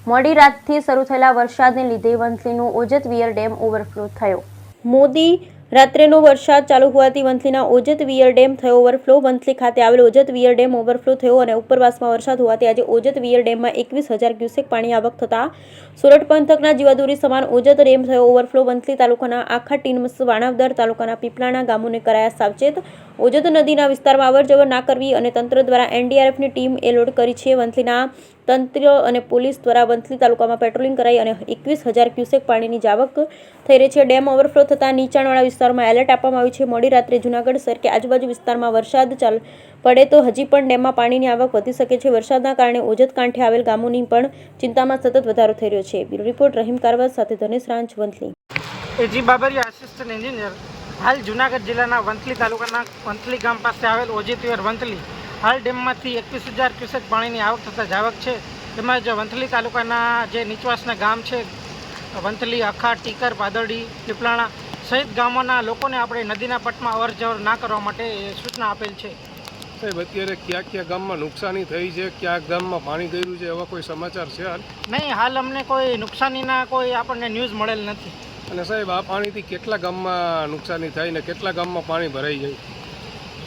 મોડી રાતથી શરૂ થયેલા વરસાદને લીધે વંથલીનું ઓજત વિયર ડેમ ઓવરફ્લો થયો। મોડી રાત્રેનો વરસાદ ચાલુ હોવાથી વંથલીના ઓજત વિયર ડેમ થયો ઓવરફ્લો। વંથલી ખાતે આવેલ ઓજત વિયર ડેમ ઓવરફ્લો થયો અને ઉપરવાસમાં વરસાદ હોવાથી આજે ઓજત વિયર ડેમમાં 21,000 ક્યુસેક પાણી આવક થતાં સોરઠ પંથકના જીવાદોરી સમાન ઓજત ડેમ થયો ઓવરફ્લો। વંથલી તાલુકાના આખા ટીનમસ, વાણાવદર તાલુકાના પીપળાના ગામોને કરાયા સાવચેત। ઓજત નદીના વિસ્તારમાં અવરજવર ના કરવી અને તંત્ર દ્વારા એનડીઆરએફની ટીમ એલોડ કરી છે। વંથલીના તંત્ર અને પોલીસ દ્વારા વંથલી તાલુકામાં પેટ્રોલિંગ કરાઈ અને 21,000 ક્યુસેક પાણીની જાવક થઈ રહી છે। ડેમ ઓવરફ્લો થતાં નીચાણવાળા વિસ્તારોમાં એલર્ટ આપવામાં આવ્યું છે। મોડી રાત્રે જૂનાગઢ શહેર કે આજુબાજુ વિસ્તારમાં વરસાદ પડે તો હજી પણ ડેમમાં પાણીની આવક વધી શકે છે। વરસાદના કારણે ઓજત કાંઠે આવેલ ગામોની પણ ચિંતામાં સતત વધારો થઈ રહ્યો છે। બ્યુરો રિપોર્ટ રહીમ કારવાજ સાથે ધનેશ રાંચ, વંથલી। એજી બાબરિયા, આસિસ્ટન્ટ એન્જિનિયર। હાલ જૂનાગઢ જિલ્લાના વંથલી તાલુકાના વંથલી ગામ પાસે આવેલ ઓજત વિયર વંથલી હાલ ડેમમાંથી 21,000 ક્યુસેક પાણીની આવક થતાં જાવક છે। તેમજ વંથલી તાલુકાના જે નીચવાસના ગામ છે વંથલી, અખા, ટીકર, પાદરડી, પીપળાણા સહિત ગામોના લોકોને આપણે નદીના પટમાં અવર જવર ના કરવા માટે સૂચના આપેલ છે। સાહેબ, અત્યારે કયા ગામમાં નુકસાની થઈ છે, કયા ગામમાં પાણી ગયું છે, એવા કોઈ સમાચાર છે? નહીં, હાલ અમને કોઈ નુકસાનીના કોઈ આપણને ન્યૂઝ મળેલ નથી। અને સાહેબ, આ પાણીથી કેટલા ગામમાં નુકસાની થાય ને કેટલા ગામમાં પાણી ભરાઈ જાય?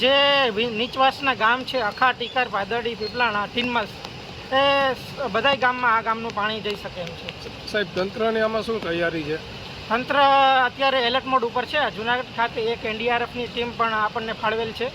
જે નીચવાસના ગામ છે અખા, ટીકર, પાદરડી, પીપળાણા, ટીનમસ, એ બધાય ગામમાં આ ગામનું પાણી જઈ શકે એમ છે। સાહેબ, તંત્રની આમાં શું તૈયારી છે? તંત્ર અત્યારે એલર્ટ મોડ ઉપર છે। જૂનાગઢ ખાતે એક એનડીઆરએફની ટીમ પણ આપણને ફાળવેલ છે।